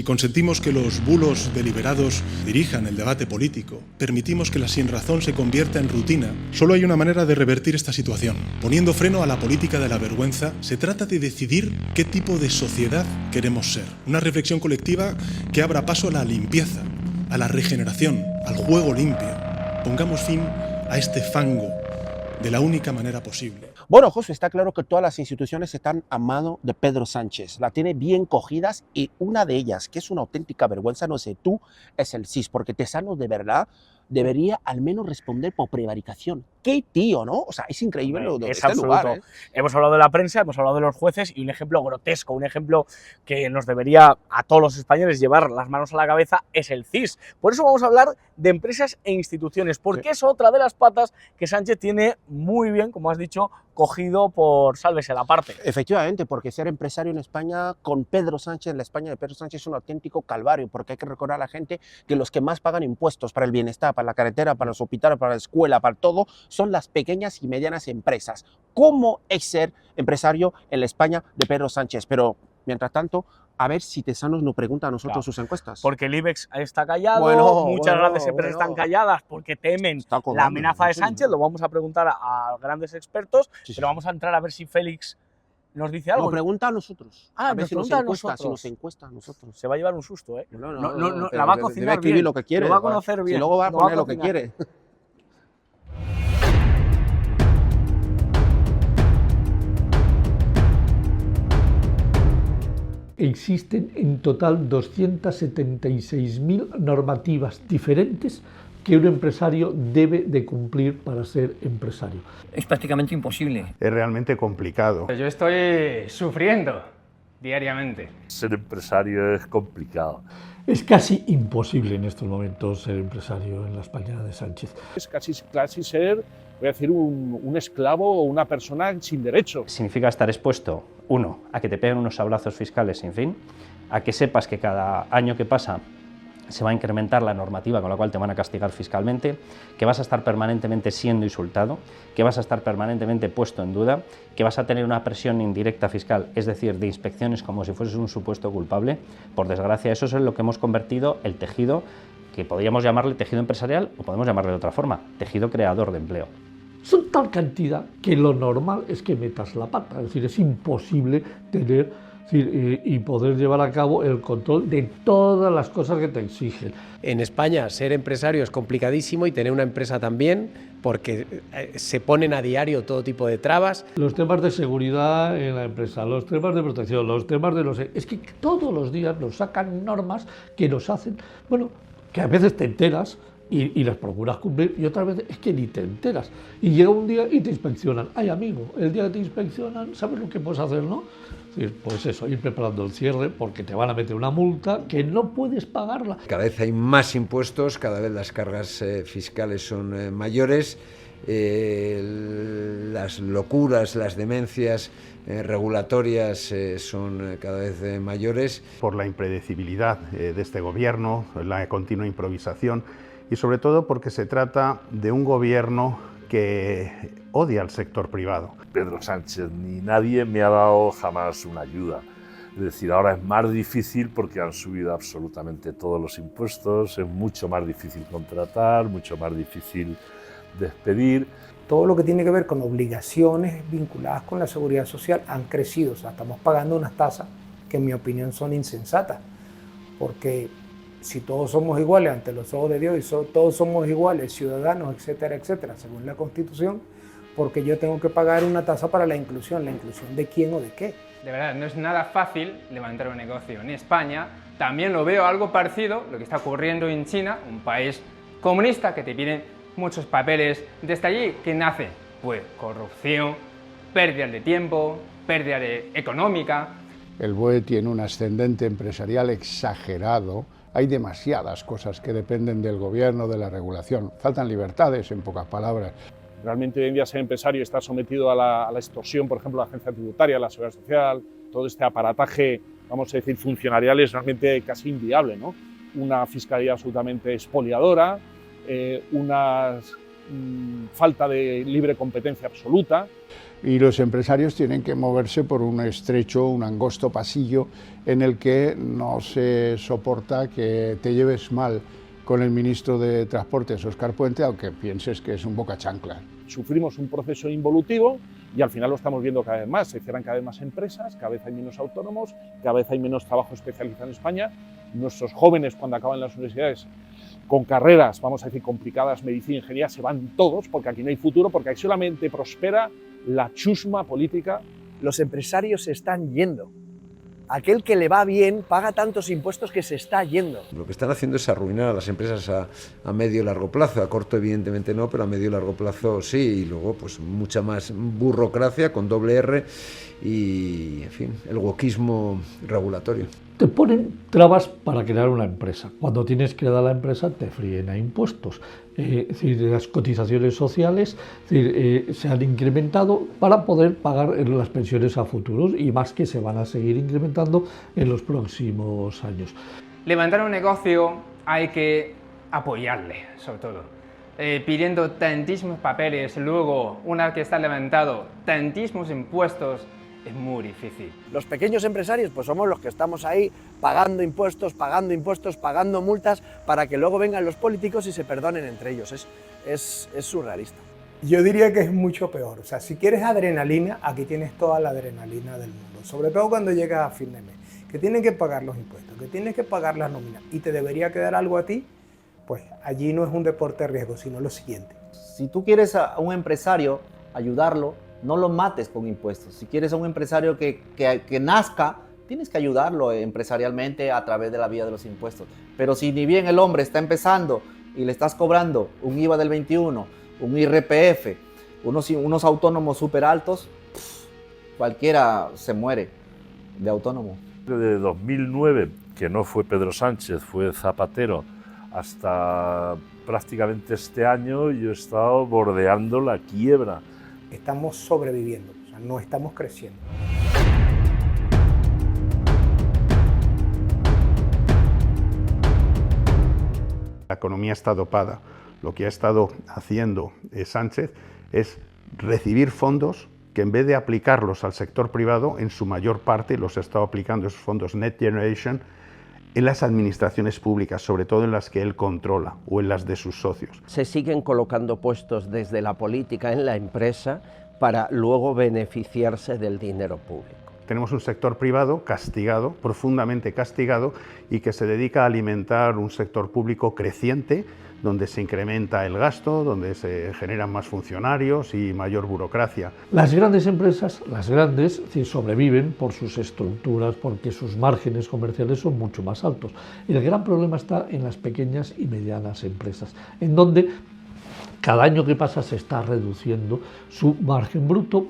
Si consentimos que los bulos deliberados dirijan el debate político, permitimos que la sinrazón se convierta en rutina, solo hay una manera de revertir esta situación. Poniendo freno a la política de la vergüenza, se trata de decidir qué tipo de sociedad queremos ser. Una reflexión colectiva que abra paso a la limpieza, a la regeneración, al juego limpio. Pongamos fin a este fango de la única manera posible. Bueno, José, está claro que todas las instituciones están a mano de Pedro Sánchez. La tiene bien cogidas y una de ellas, que es una auténtica vergüenza, no sé tú, es el CIS, porque Tezanos de verdad debería al menos responder por prevaricación. ¡Qué tío!, ¿no? O sea, es increíble lo de este lugar, ¿eh? Hemos hablado de la prensa, hemos hablado de los jueces y un ejemplo grotesco, un ejemplo que nos debería a todos los españoles llevar las manos a la cabeza es el CIS. Por eso vamos a hablar de empresas e instituciones, porque es otra de las patas que Sánchez tiene muy bien, como has dicho, cogido por sálvese la parte. Efectivamente, porque ser empresario en España con Pedro Sánchez, la España de Pedro Sánchez, es un auténtico calvario, porque hay que recordar a la gente que los que más pagan impuestos para el bienestar, para la carretera, para los hospitales, para la escuela, para todo, son las pequeñas y medianas empresas. ¿Cómo es ser empresario en la España de Pedro Sánchez? Pero, mientras tanto, a ver si Tezanos nos pregunta a nosotros sus encuestas. Porque el IBEX está callado, muchas grandes empresas están calladas porque temen la amenaza de Sánchez, lo vamos a preguntar a grandes expertos, pero vamos a entrar a ver si Félix nos dice algo. Nos pregunta a nosotros. A ver si nos encuesta a nosotros. Se va a llevar un susto, ¿eh? No, la va a cocinar bien. bien, Lo que quiere, lo va a conocer bien. Si luego va a poner lo que quiere. Existen en total 276.000 normativas diferentes que un empresario debe de cumplir para ser empresario. Es prácticamente imposible. Es realmente complicado. Yo estoy sufriendo diariamente. Ser empresario es complicado. Es casi imposible en estos momentos ser empresario en la España de Sánchez. Es casi ser, voy a decir, un esclavo o una persona sin derecho. Significa estar expuesto, uno, a que te peguen unos sablazos fiscales sin fin, a que sepas que cada año que pasa se va a incrementar la normativa con la cual te van a castigar fiscalmente, que vas a estar permanentemente siendo insultado, que vas a estar permanentemente puesto en duda, que vas a tener una presión indirecta fiscal, es decir, de inspecciones como si fueses un supuesto culpable. Por desgracia, eso es en lo que hemos convertido el tejido, que podríamos llamarle tejido empresarial o podemos llamarle de otra forma, tejido creador de empleo. Son tal cantidad que lo normal es que metas la pata, es decir, es imposible tener y poder llevar a cabo el control de todas las cosas que te exigen. En España ser empresario es complicadísimo y tener una empresa también, porque se ponen a diario todo tipo de trabas. Los temas de seguridad en la empresa, los temas de protección, los temas de los... Es que todos los días nos sacan normas que nos hacen, bueno, que a veces te enteras y las procuras cumplir y otras veces es que ni te enteras. Y llega un día y te inspeccionan. Ay, amigo, el día que te inspeccionan, ¿sabes lo que puedes hacer, no? Pues eso, ir preparando el cierre porque te van a meter una multa que no puedes pagarla. Cada vez hay más impuestos, cada vez las cargas fiscales son mayores, las locuras, las demencias regulatorias son cada vez mayores. Por la impredecibilidad de este gobierno, la continua improvisación y sobre todo porque se trata de un gobierno que odia al sector privado. Pedro Sánchez ni nadie me ha dado jamás una ayuda. Es decir, ahora es más difícil porque han subido absolutamente todos los impuestos, es mucho más difícil contratar, mucho más difícil despedir. Todo lo que tiene que ver con obligaciones vinculadas con la seguridad social han crecido. O sea, estamos pagando unas tasas que en mi opinión son insensatas, porque si todos somos iguales ante los ojos de Dios y todos somos iguales, ciudadanos, etcétera, etcétera, según la Constitución, porque yo tengo que pagar una tasa para la inclusión de quién o de qué. De verdad, no es nada fácil levantar un negocio en España. También lo veo algo parecido, lo que está ocurriendo en China, un país comunista que te piden muchos papeles. Desde allí, ¿qué nace? Pues corrupción, pérdida de tiempo, pérdida económica. El BOE tiene un ascendente empresarial exagerado. Hay demasiadas cosas que dependen del gobierno, de la regulación. Faltan libertades, en pocas palabras. Realmente hoy en día ser empresario está sometido a la extorsión, por ejemplo, la agencia tributaria, la seguridad social, todo este aparataje, vamos a decir, funcionarial es realmente casi inviable, ¿no? Una fiscalía absolutamente expoliadora, unas falta de libre competencia absoluta. Y los empresarios tienen que moverse por un estrecho, un angosto pasillo en el que no se soporta que te lleves mal con el ministro de Transportes, Óscar Puente, aunque pienses que es un boca chancla. Sufrimos un proceso involutivo y al final lo estamos viendo cada vez más. Se cierran cada vez más empresas, cada vez hay menos autónomos, cada vez hay menos trabajo especializado en España. Nuestros jóvenes, cuando acaban las universidades con carreras, vamos a decir, complicadas, medicina, ingeniería, se van todos porque aquí no hay futuro, porque aquí solamente prospera la chusma política. Los empresarios se están yendo. Aquel que le va bien paga tantos impuestos que se está yendo. Lo que están haciendo es arruinar a las empresas a medio y largo plazo. A corto evidentemente no, pero a medio y largo plazo sí. Y luego pues mucha más burocracia con doble R y, en fin, el wokismo regulatorio. Te ponen trabas para crear una empresa. Cuando tienes creada la empresa te fríen a impuestos. Es decir, las cotizaciones sociales se han incrementado para poder pagar las pensiones a futuros y más que se van a seguir incrementando en los próximos años. Levantar un negocio hay que apoyarle, sobre todo. Pidiendo tantísimos papeles, luego, una vez que está levantado, tantísimos impuestos, es muy difícil. Los pequeños empresarios pues somos los que estamos ahí pagando impuestos, pagando multas para que luego vengan los políticos y se perdonen entre ellos. Es surrealista. Yo diría que es mucho peor. O sea, si quieres adrenalina, aquí tienes toda la adrenalina del mundo. Sobre todo cuando llegas a fin de mes, que tienen que pagar los impuestos, que tienes que pagar las nóminas y te debería quedar algo a ti, pues allí no es un deporte de riesgo, sino lo siguiente. Si tú quieres a un empresario ayudarlo, no lo mates con impuestos. Si quieres a un empresario que nazca, tienes que ayudarlo empresarialmente a través de la vía de los impuestos. Pero si ni bien el hombre está empezando y le estás cobrando un IVA del 21, un IRPF, unos autónomos súper altos, cualquiera se muere de autónomo. De 2009, que no fue Pedro Sánchez, fue Zapatero, hasta prácticamente este año yo he estado bordeando la quiebra. Estamos sobreviviendo, o sea, no estamos creciendo. La economía está dopada. Lo que ha estado haciendo Sánchez es recibir fondos que en vez de aplicarlos al sector privado, en su mayor parte los ha estado aplicando esos fondos Next Generation en las administraciones públicas, sobre todo en las que él controla o en las de sus socios. Se siguen colocando puestos desde la política en la empresa para luego beneficiarse del dinero público. Tenemos un sector privado castigado, profundamente castigado, y que se dedica a alimentar un sector público creciente, donde se incrementa el gasto, donde se generan más funcionarios y mayor burocracia. Las grandes empresas, sobreviven por sus estructuras, porque sus márgenes comerciales son mucho más altos. Y el gran problema está en las pequeñas y medianas empresas, en donde cada año que pasa se está reduciendo su margen bruto,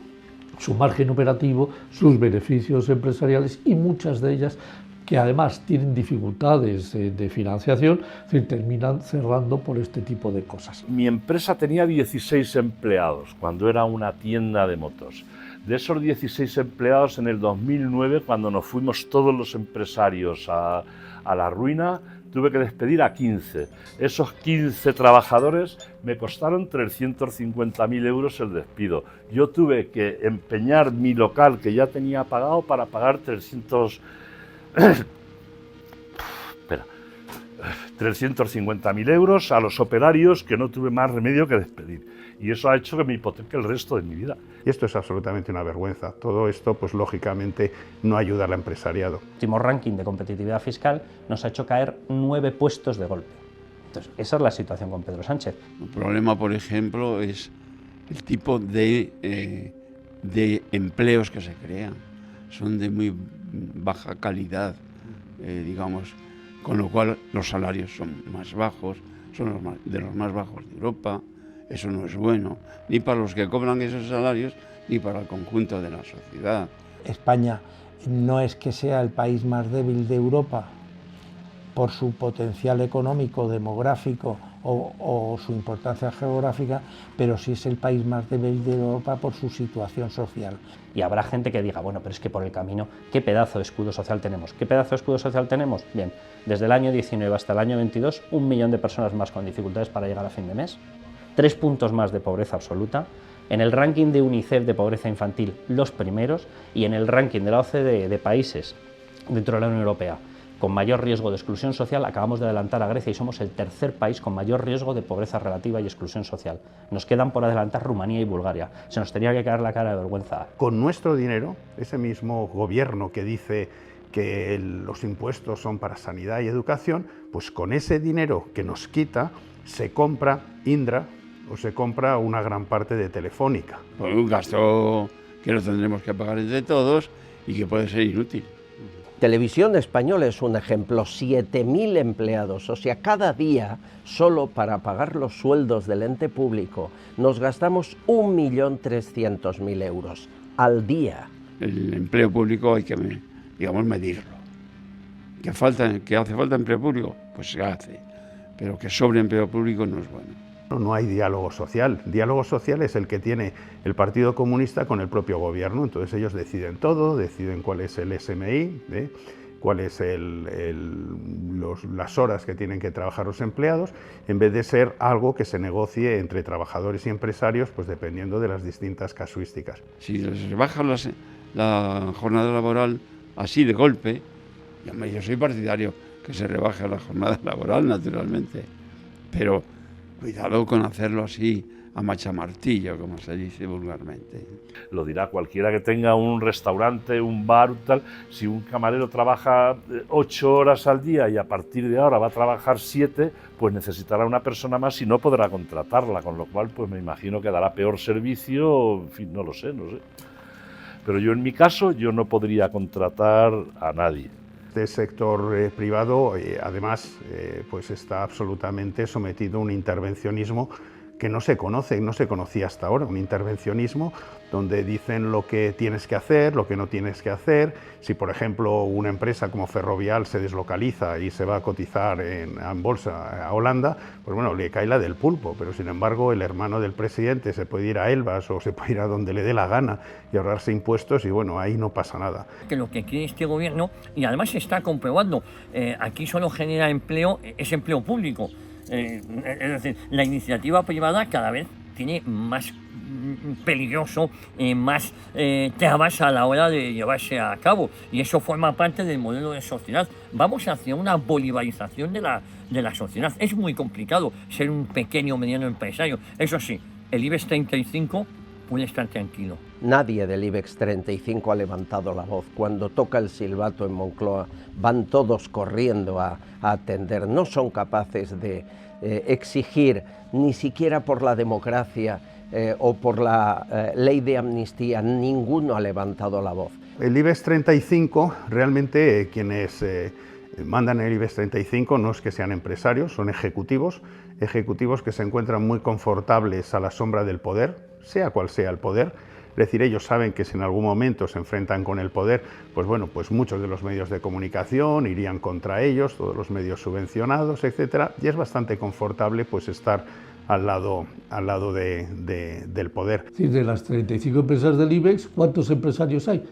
su margen operativo, sus beneficios empresariales y muchas de ellas que además tienen dificultades de financiación, terminan cerrando por este tipo de cosas. Mi empresa tenía 16 empleados cuando era una tienda de motos. De esos 16 empleados, en el 2009, cuando nos fuimos todos los empresarios a la ruina, tuve que despedir a 15. Esos 15 trabajadores me costaron 350.000 euros el despido. Yo tuve que empeñar mi local que ya tenía pagado para pagar 350.000 euros a los operarios que no tuve más remedio que despedir. Y eso ha hecho que me hipoteque el resto de mi vida. Y esto es absolutamente una vergüenza. Todo esto, pues lógicamente, no ayuda al empresariado. El último ranking de competitividad fiscal nos ha hecho caer 9 puestos de golpe. Entonces, esa es la situación con Pedro Sánchez. El problema, por ejemplo, es el tipo de empleos que se crean. Son de muy baja calidad, digamos, con lo cual los salarios son más bajos, son de los más bajos de Europa. Eso no es bueno, ni para los que cobran esos salarios, ni para el conjunto de la sociedad. España no es que sea el país más débil de Europa por su potencial económico, demográfico o su importancia geográfica, pero sí es el país más débil de Europa por su situación social. Y habrá gente que diga, bueno, pero es que por el camino, ¿qué pedazo de escudo social tenemos? ¿Qué pedazo de escudo social tenemos? Bien, desde el año 19 hasta el año 22, 1 millón de personas más con dificultades para llegar a fin de mes. 3 puntos más de pobreza absoluta, en el ranking de UNICEF de pobreza infantil los primeros y en el ranking de la OCDE de países dentro de la Unión Europea con mayor riesgo de exclusión social, acabamos de adelantar a Grecia y somos el tercer país con mayor riesgo de pobreza relativa y exclusión social. Nos quedan por adelantar Rumanía y Bulgaria. Se nos tenía que caer la cara de vergüenza. Con nuestro dinero, ese mismo gobierno que dice que los impuestos son para sanidad y educación, pues con ese dinero que nos quita se compra Indra o se compra una gran parte de Telefónica. Pues un gasto que lo tendremos que pagar entre todos y que puede ser inútil. Televisión Española es un ejemplo, 7.000 empleados, o sea, cada día, solo para pagar los sueldos del ente público, nos gastamos 1.300.000 euros al día. El empleo público hay que, digamos, medirlo. ¿Que hace falta empleo público? Pues se hace, pero que sobre empleo público no es bueno. No hay diálogo social. Diálogo social es el que tiene el Partido Comunista con el propio gobierno. Entonces ellos deciden todo, deciden cuál es el SMI, cuáles las horas que tienen que trabajar los empleados, en vez de ser algo que se negocie entre trabajadores y empresarios, pues dependiendo de las distintas casuísticas. Si les rebajan la jornada laboral así de golpe, yo soy partidario que se rebaje la jornada laboral, naturalmente, pero cuidado con hacerlo así a machamartillo, como se dice vulgarmente. Lo dirá cualquiera que tenga un restaurante, un bar, tal. Si un camarero trabaja 8 horas al día y a partir de ahora va a trabajar 7, pues necesitará una persona más y no podrá contratarla, con lo cual pues me imagino que dará peor servicio, en fin, no lo sé. Pero yo en mi caso, yo no podría contratar a nadie. Este sector privado, además, pues está absolutamente sometido a un intervencionismo que no se conoce, no se conocía hasta ahora, un intervencionismo donde dicen lo que tienes que hacer, lo que no tienes que hacer. Si, por ejemplo, una empresa como Ferrovial se deslocaliza y se va a cotizar en bolsa a Holanda, pues bueno, le cae la del pulpo, pero sin embargo el hermano del presidente se puede ir a Elbas o se puede ir a donde le dé la gana y ahorrarse impuestos y bueno, ahí no pasa nada. Que lo que quiere este gobierno, y además se está comprobando, aquí solo genera empleo, es empleo público. Es decir, la iniciativa privada cada vez tiene más peligroso, más trabas a la hora de llevarse a cabo, y eso forma parte del modelo de sociedad. Vamos hacia una bolivarización de la sociedad. Es muy complicado ser un pequeño o mediano empresario. Eso sí, el IBEX 35 puede estar tranquilo. Nadie del IBEX 35 ha levantado la voz. Cuando toca el silbato en Moncloa, van todos corriendo a atender. No son capaces de exigir, ni siquiera por la democracia o por la ley de amnistía, ninguno ha levantado la voz. El IBEX 35, realmente quienes mandan el IBEX 35 no es que sean empresarios, son ejecutivos que se encuentran muy confortables a la sombra del poder, sea cual sea el poder. Es decir, ellos saben que si en algún momento se enfrentan con el poder, pues bueno, pues muchos de los medios de comunicación irían contra ellos, todos los medios subvencionados, etcétera, y es bastante confortable pues estar al lado del poder. Es decir, de las 35 empresas del IBEX, ¿cuántos empresarios hay?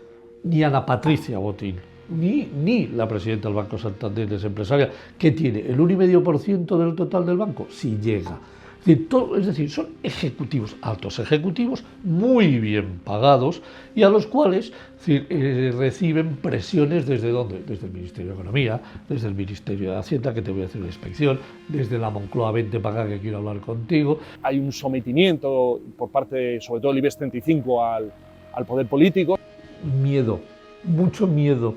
Ni Ana Patricia Botín, ni la presidenta del Banco Santander es empresaria, que tiene el 1,5% del total del banco, si llega. Es decir, son ejecutivos, altos ejecutivos, muy bien pagados y a los cuales reciben presiones ¿desde dónde? Desde el Ministerio de Economía, desde el Ministerio de Hacienda, que te voy a hacer una inspección, desde la Moncloa, vente para acá que quiero hablar contigo. Hay un sometimiento por parte, sobre todo del IBEX 35, al poder político. Miedo, mucho miedo.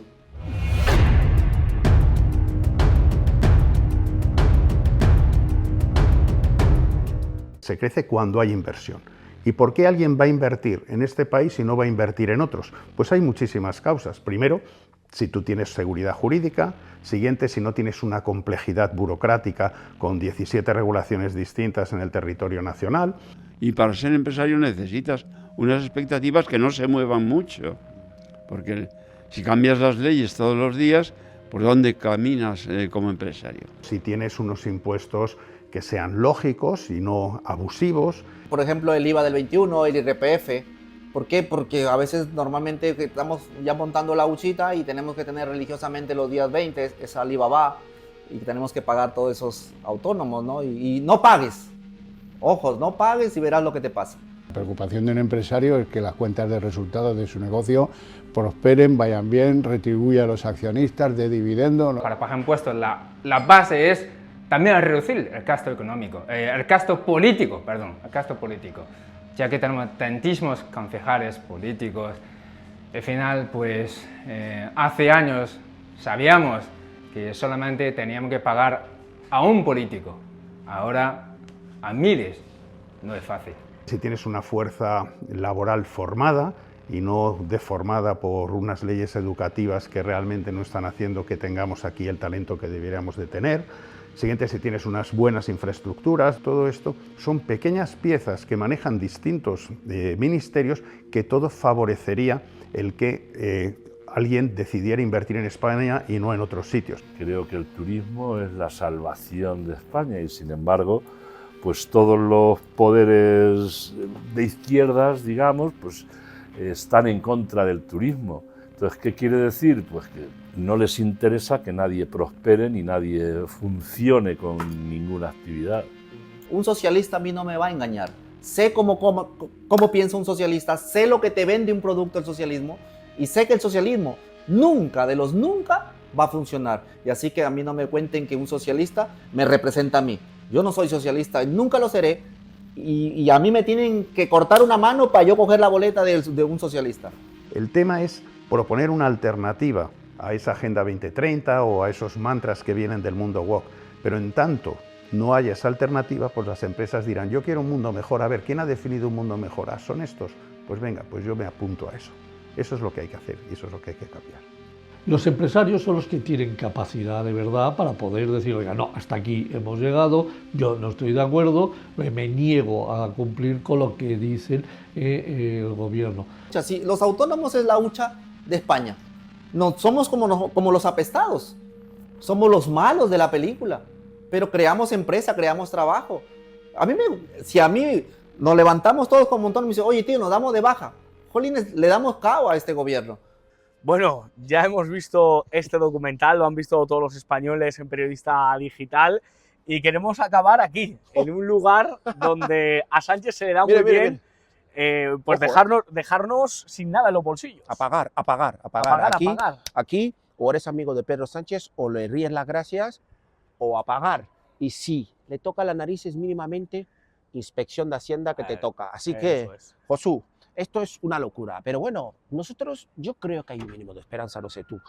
Se crece cuando hay inversión. ¿Y por qué alguien va a invertir en este país y no va a invertir en otros? Pues hay muchísimas causas. Primero, si tú tienes seguridad jurídica. Siguiente, si no tienes una complejidad burocrática con 17 regulaciones distintas en el territorio nacional. Y para ser empresario necesitas unas expectativas que no se muevan mucho. Porque si cambias las leyes todos los días, ¿por dónde caminas como empresario? Si tienes unos impuestos que sean lógicos y no abusivos. Por ejemplo, el IVA del 21, el IRPF. ¿Por qué? Porque a veces normalmente estamos ya montando la huchita y tenemos que tener religiosamente los días 20, esa Alibaba, y tenemos que pagar todos esos autónomos, ¿no? Y no pagues. Ojos, no pagues y verás lo que te pasa. La preocupación de un empresario es que las cuentas de resultados de su negocio prosperen, vayan bien, retribuya a los accionistas de dividendo. Para pagar impuestos la base es también reducir el gasto económico, el gasto político, ya que tenemos tantísimos concejales políticos. Al final, pues hace años sabíamos que solamente teníamos que pagar a un político, ahora a miles, no es fácil. Si tienes una fuerza laboral formada y no deformada por unas leyes educativas que realmente no están haciendo que tengamos aquí el talento que deberíamos de tener. Siguiente, si tienes unas buenas infraestructuras, todo esto son pequeñas piezas que manejan distintos ministerios que todo favorecería el que alguien decidiera invertir en España y no en otros sitios. Creo que el turismo es la salvación de España y sin embargo pues todos los poderes de izquierdas, digamos, pues están en contra del turismo. Entonces, ¿qué quiere decir? Pues que no les interesa que nadie prospere ni nadie funcione con ninguna actividad. Un socialista a mí no me va a engañar. Sé cómo piensa un socialista, sé lo que te vende un producto el socialismo y sé que el socialismo nunca, de los nunca, va a funcionar. Y así que a mí no me cuenten que un socialista me representa a mí. Yo no soy socialista, nunca lo seré y a mí me tienen que cortar una mano para yo coger la boleta de un socialista. El tema es proponer una alternativa a esa Agenda 2030 o a esos mantras que vienen del mundo woke. Pero en tanto no haya esa alternativa, pues las empresas dirán, yo quiero un mundo mejor. A ver, ¿quién ha definido un mundo mejor? ¿Ah, son estos? Pues venga, pues yo me apunto a eso. Eso es lo que hay que hacer y eso es lo que hay que cambiar. Los empresarios son los que tienen capacidad de verdad para poder decir, oiga, no, hasta aquí hemos llegado, yo no estoy de acuerdo, me niego a cumplir con lo que dice el gobierno. Si los autónomos es la hucha de España, no somos como los apestados, somos los malos de la película, pero creamos empresa, creamos trabajo. Si a mí nos levantamos todos como autónomos y dicen, oye tío, nos damos de baja, jolines, le damos cao a este gobierno. Bueno, ya hemos visto este documental, lo han visto todos los españoles en Periodista Digital y queremos acabar aquí, en un lugar donde a Sánchez se le da muy bien pues dejarnos sin nada en los bolsillos. A pagar. Aquí o eres amigo de Pedro Sánchez o le ríes las gracias o a pagar. Y si le toca las narices mínimamente, inspección de Hacienda que te toca. Así que, Josu, esto es una locura. Pero bueno, yo creo que hay un mínimo de esperanza, no sé tú.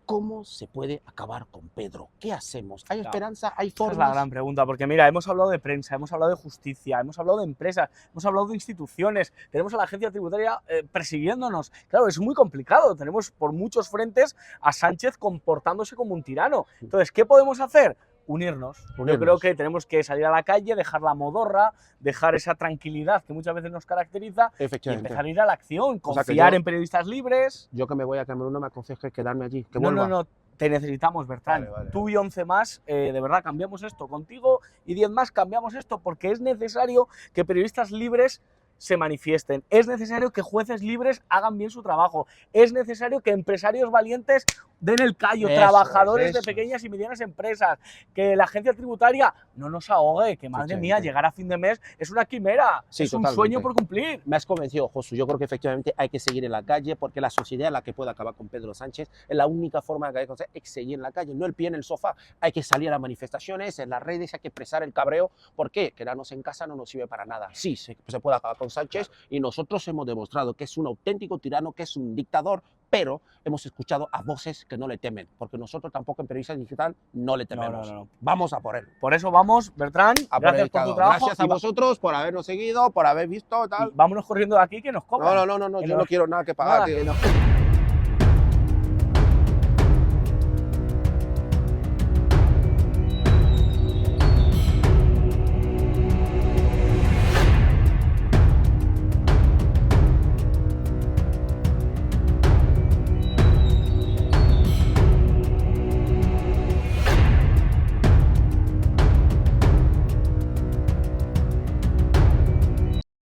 ¿Cómo se puede acabar con Pedro? ¿Qué hacemos? ¿Hay esperanza? ¿Hay formas? Esa es la gran pregunta, porque mira, hemos hablado de prensa, hemos hablado de justicia, hemos hablado de empresas, hemos hablado de instituciones, tenemos a la agencia tributaria persiguiéndonos. Claro, es muy complicado, tenemos por muchos frentes a Sánchez comportándose como un tirano. Entonces, ¿qué podemos hacer? Unirnos. Yo creo que tenemos que salir a la calle, dejar la modorra, dejar esa tranquilidad que muchas veces nos caracteriza y empezar a ir a la acción, confiar en periodistas libres. Yo que me voy a Camerún no me aconsejes quedarme allí, que vuelva. No, te necesitamos, Bertrán. Vale. Tú y 11 más, de verdad, cambiamos esto. Contigo y 10 más cambiamos esto porque es necesario que periodistas libres se manifiesten. Es necesario que jueces libres hagan bien su trabajo. Es necesario que empresarios valientes den el callo, trabajadores de pequeñas y medianas empresas, que la agencia tributaria no nos ahogue, que madre mía, llegar a fin de mes es una quimera, es un sueño por cumplir. Me has convencido, Josu. Yo creo que efectivamente hay que seguir en la calle porque la sociedad es la que puede acabar con Pedro Sánchez. Es la única forma que hay que hacer, es seguir en la calle, no el pie en el sofá. Hay que salir a las manifestaciones, en las redes, hay que expresar el cabreo. ¿Por qué? Quedarnos en casa no nos sirve para nada. Sí, se puede acabar con Sánchez y nosotros hemos demostrado que es un auténtico tirano, que es un dictador, pero hemos escuchado a voces que no le temen, porque nosotros tampoco en Periodista Digital no le tememos. Vamos a por él. Por eso vamos, Bertrán, gracias por tu trabajo. Gracias a vosotros por habernos seguido, por haber visto, tal. Y vámonos corriendo de aquí que nos cobran. No, yo no quiero nada que pagar. Nada,